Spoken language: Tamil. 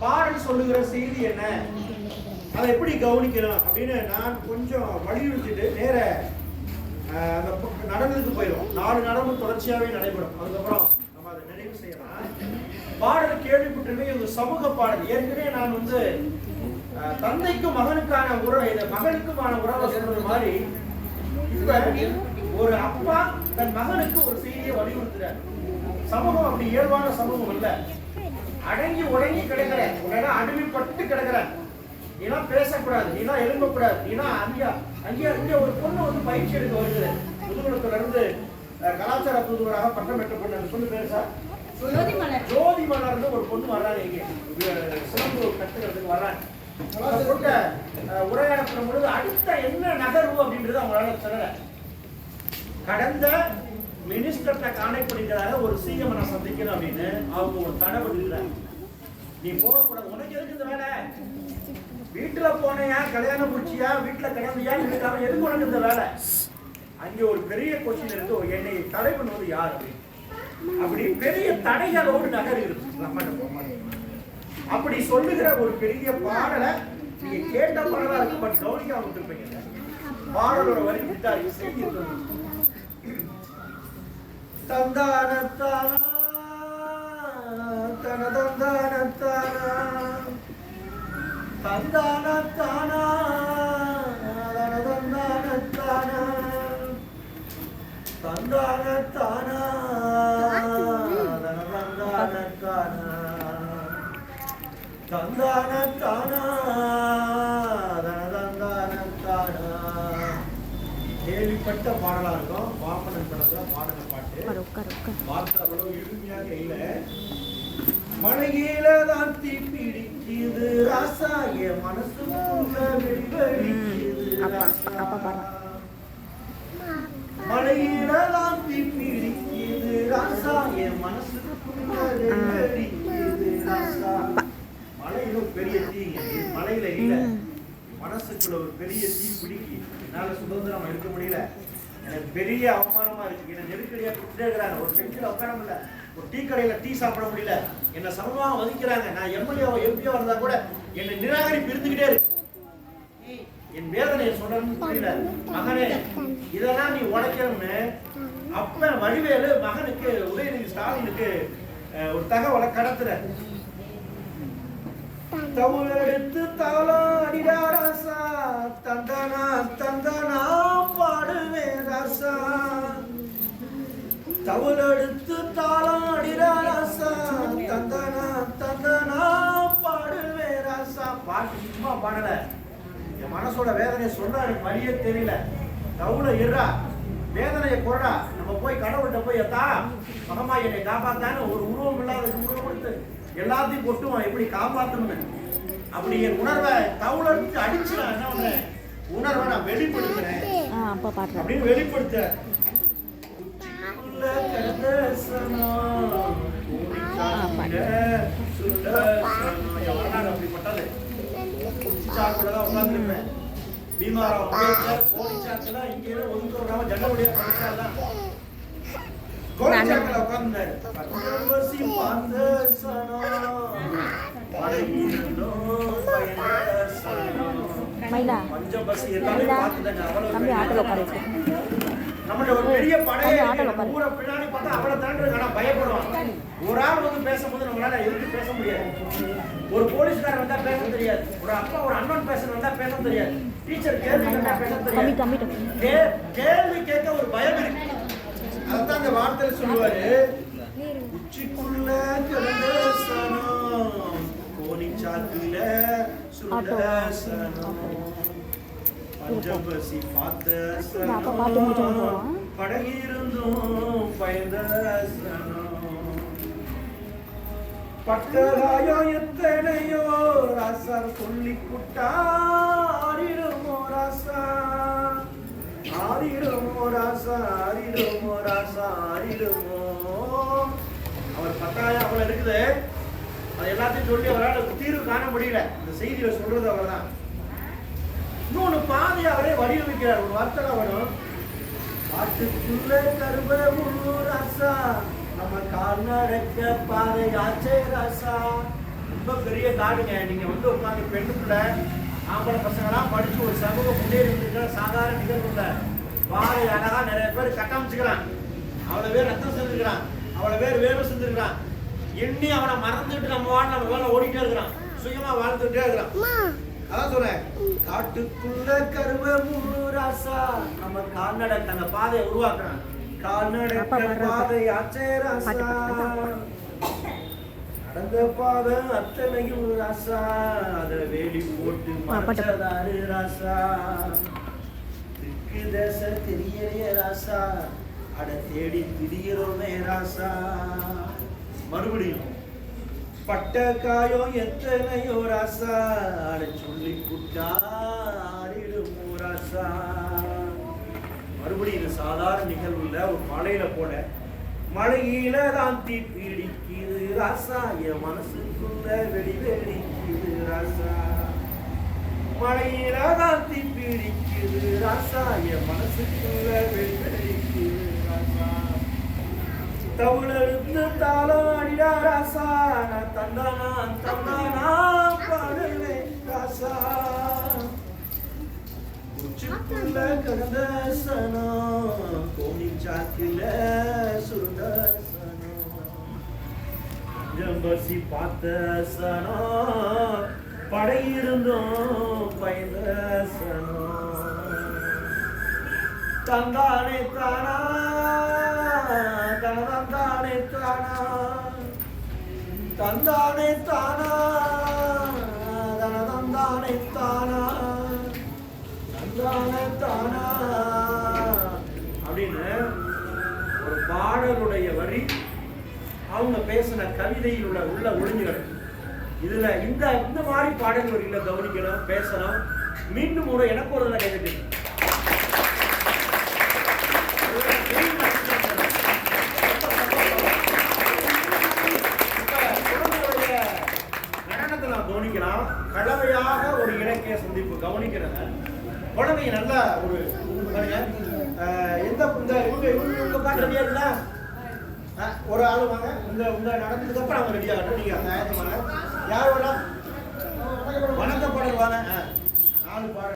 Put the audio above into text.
பாடல் சொல்லுகிற செய்தி என்ன, அதை எப்படி கவனிக்கணும் அப்படின்னு நான் கொஞ்சம் வலியுறுத்திட்டு நேர அந்த நடனத்துக்கு போயிடும். 4 நடனம் தொடர்ச்சியாகவே நடைபெறும். அதுக்கப்புறம் நம்ம அதை நிறைவு செய்யலாம். பாடல் கேள்விப்பட்டிருக்கேன். இது சமூக பாடல். ஏற்கனவே நான் வந்து தந்தைக்கும் மகனுக்கான உறவு, இந்த மகனுக்குமான உறவை சொல்றது மாதிரி ஒரு அப்பா தன் மகனுக்கு ஒரு செய்தியை வலியுறுத்துறார். சமூகம் அப்படி இயல்பான சமூகம் இல்ல. அடங்கி உடங்கி கிடக்கிற, அடிமைப்பட்டு கிடக்கிற, நீலாம் பேசக்கூடாது, நீலாம் எழும்பக்கூடாது, நீனா அங்கே ஒரு பொண்ணு வந்து பயிற்சி எடுக்க வருது. புதுகுளத்துல இருந்து கலாச்சார தூதுவராக பட்டம் பெற்ற பொண்ணு. அந்த பொண்ணு பேரு சார் ஜோதி மலர்ந்து ஒரு பொண்ணு வர்றாங்க. இங்கே சிலம்பு கத்துக்கிறதுக்கு வர்றாங்க. உரையாடப்படும் பொழுது அடுத்த என்ன நகர்வு அப்படின்றது அவங்களால சொல்லல. கடந்த மினிஸ்டர்கிட்ட காணைப்படுகிறாக ஒரு சிஎம் நான் சந்திக்கணும் அப்படின்னு அவங்க ஒரு தடவை இருக்கிறாங்க. நீ போகக்கூடாது, உனக்கு எதுக்கு இந்த வேலை, வீட்டுல போனையா கல்யாணம் முடிச்சியா வீட்டுல கிளம்பியா இருக்காம எதுக்கு உனக்கு இந்த வேலை. அங்கே ஒரு பெரிய கொஸ்டின் இருக்கு, என்னை தடை பண்ணுவது யார் அப்படி பெரிய தடைகளோடு நகர் இருக்கு. அப்படி சொல்லுகிற ஒரு பெரிய பாடலை நீங்க கேட்ட பாடலா இருக்கு, பட் கவனிக்காம விட்டுருப்பீங்க. பாடலோட வரி விட்டாரு செய்தி தந்தானத்தானா தனதந்தானத்தானா தந்தானத்தானா தனதந்தானத்தானா தந்தானத்தானா தனதந்தானத்தானா தந்தானத்தானா தனதந்தானத்தானா. கேள்விப்பட்ட பாடலா இருக்கும். பாப்பனன் படத்துல பாடல பாட்டு வார்த்தை அவ்வளவு எளிமையாக இல்ல. மழையில தான் தீ பிடிக்குது ராசாய மனசு மழையில தான் தீ பிடிக்குது ராசாய மனசு மலையில பெரிய தீங்க, மலையில இல்ல மனசுக்குள்ள ஒரு பெரிய தீ பிடிக்கி என்னால சுதந்திரம் இருக்க முடியல, எனக்கு பெரிய அவமானமா இருக்கு, என்ன நெருக்கடியா கொடுத்துட்டே இருக்கிறாங்க, ஒரு பெஞ்சில உட்கார முடியல, ஒரு டீ கடையில டீ சாப்பிட முடியல, என்ன சமமாக மதிக்கிறாங்க, நான் எம்எல்ஏவோ எம்பியோ வந்தா கூட என்னை நிராகரிப்பு இருந்துகிட்டே இருக்கு, என் வேதனையை சொல்றேன்னு புரியல. மகனே இதெல்லாம் நீ உடைக்கணும்னு அப்ப வடிவேலு மகனுக்கு உதயநிதி ஸ்டாலினுக்கு ஒரு தகவலை கடத்துற. தவுளெடுத்து தாளாடிடா ராசா தந்தனா தந்தனா பாடுவே ராசா, தவுளெடுத்து தாளாடிடா ராசா தந்தனா தந்தனா பாடுவே ராசா. பாட்டு சும்மா பாடல, என் மனசோட வேதனையை சொல்ற எனக்கு வழியே தெரியல. தவுள இருறா, வேதனையை கொடா, நம்ம போய் கடவுள்கிட்ட போய் எத்தா மகமா என்னை காப்பாத்தான்னு ஒரு உருவம் இல்லாத உருவம் கொடுத்து எல்லாத்தையும் கொட்டுவான் எப்படி காப்பாற்றணும்னு. அப்படி என் உணர்வை தவுளத்து அடிச்சு நான் என்ன பண்றேன், உணர்வை நான் வெளிப்படுத்துறேன் அப்படின்னு வெளிப்படுத்த. அப்படிப்பட்டது சாப்பிடதான் உட்கார்ந்துருப்பேன். பீமாரா அம்பேத்கர் கோடிச்சாக்கெல்லாம் இங்கே ஒதுக்குறாம ஜனவரியா படிச்சாதான் கோடிச்சாக்கல உட்கார்ந்தாரு. பஞ்சபசி பாந்த சனா படையினோ பயந்த சனா பஞ்சபசி எல்லாமே பார்த்துதாங்க. அவ்வளவு நம்மளோட ஒரு பெரிய படையை ஊரை பின்னாடி பார்த்தா அவ்வளவு தாண்டு ஆனா பயப்படுவாங்க. ஒரு ஆள் வந்து பேசும்போது நம்மளால எதுக்கு பேச முடியாது. ஒரு போலீஸ்காரர் வந்தா பேச தெரியாது, ஒரு அப்பா ஒரு அண்ணன் பேச வந்தா பேச தெரியாது, டீச்சர் கேள்வி கேட்டா பேச தெரியாது, கேள்வி கேட்க ஒரு பயம் இருக்கு. அதான் அந்த வார்த்தையில சொல்லுவாரு, உச்சிக்குள்ள கிடந்த சனம் கோணிச்சாக்குல சுருண்ட சனம் பஞ்சபசி பார்த்த சனம் படகிருந்தும் பயந்த சனம் பட்டராயம் எத்தனையோ ராசா சொல்லி புட்டா ஆரிடுமோ ராசா ஆரிடுமோ ராசா ஆரிடுமோ ராசா ஆரிடுமோ. அவர் பட்டாயம் அவ்வளவு இருக்குது, அது எல்லாத்தையும் சொல்லி அவரால் தீர்வு காண முடியல. இந்த செய்தியில சொல்றது அவர் தான். இன்னொன்னு பாதையை அவரே வடிவமைக்கிறார். ஒரு வார்த்தை வரும், காட்டுக்குள்ள கருவ ராசா நம்ம கால் நடக்க பாதையாச்சே ராசா ரொம்ப பெரிய காடுங்க. நீங்க வந்து உட்காந்து பெண்ணுக்குள்ள ஆம்பளை பசங்களாம் படிச்சு ஒரு சமூக முன்னேறி இருக்கிற சாதாரண நிகழ்வுல பாறை அழகா நிறைய பேர் கட்டமைச்சுக்கிறான். அவ்வளவு பேர் ரத்தம் செஞ்சிருக்கிறான், அவ்வளவு பேர் வேர்வை செஞ்சிருக்கிறான். எண்ணி அவனை மறந்துட்டு நம்ம வேலை ஓடிட்டே இருக்கிறான், சுயமா வாழ்ந்துட்டே இருக்கிறான். அதான் சொல்றேன், காட்டுக்குள்ள கருவ ராசா நம்ம கால்நடை அந்த பாதையை உருவாக்குறான். கால்நடை பாதை ஆச்சே ராசா, நடந்த பாதை அத்தனையும் ராசா, அதுல வேலி போட்டு மறைச்சதாரு ராசா. திக்கு தேச தெரியலையே ராசா, அட தேடி திரிகிறோமே ராசா. மறுபடியும் பட்ட காயம் எத்தனையோ ராசா, அட சொல்லி குட்டாடிடும் ராசா. மறுபடியும் இது சாதாரண நிகழ்வுல ஒரு மலையில போட, மலையில தான் தீ பிடிக்குது ராசா, என் மனசுக்குள்ள வெடி வெடிக்குது ராசா. மலையில தான் தீ பிடிக்குது ராசா, என் மனசுக்குள்ள வெடி வெடிக்குது ராசா. தவுளெடுத்து தாளம் அடிடா ராசா, நான் தந்தானா தந்தானா பாடுவேன் ராசா. உச்சிக்குள்ள கடந்த சனம், கோணி சாக்கில சுருண்ட சனம், ஜம்பசி பார்த்த சனம், படையிருந்தோம் பயந்த சனம். தந்தானே தானா தனதானே தானா, தந்தானே தானா தனதானே தானா, தந்தானே தானா அப்படின்னு ஒரு பாடலுடைய வரி அவங்க பேசின கவிதையில் உள்ள ஒளிஞ்சுகள். இதுல இந்த மாதிரி பாடல் வரிகளை கவனிக்கணும், பேசணும். மீண்டும் ஒரு எனக்கு ஒரு கைது நடனத்தை கவனிக்கலாம். கலவையாக ஒரு இலக்கிய சந்திப்பு கவனிக்கிறத குழந்தைங்க நல்லா ஒரு எந்த இவங்க காட்டுறதே இல்லை. ஒரு ஆள் வாங்க, இந்த நடந்ததுக்கு அப்புறம் அவங்க ரெடி ஆகட்டும். நீங்க ஆயத்தமாங்க. யார் வேணா வணக்க பாடல் வாங்க, 4 பாடல்.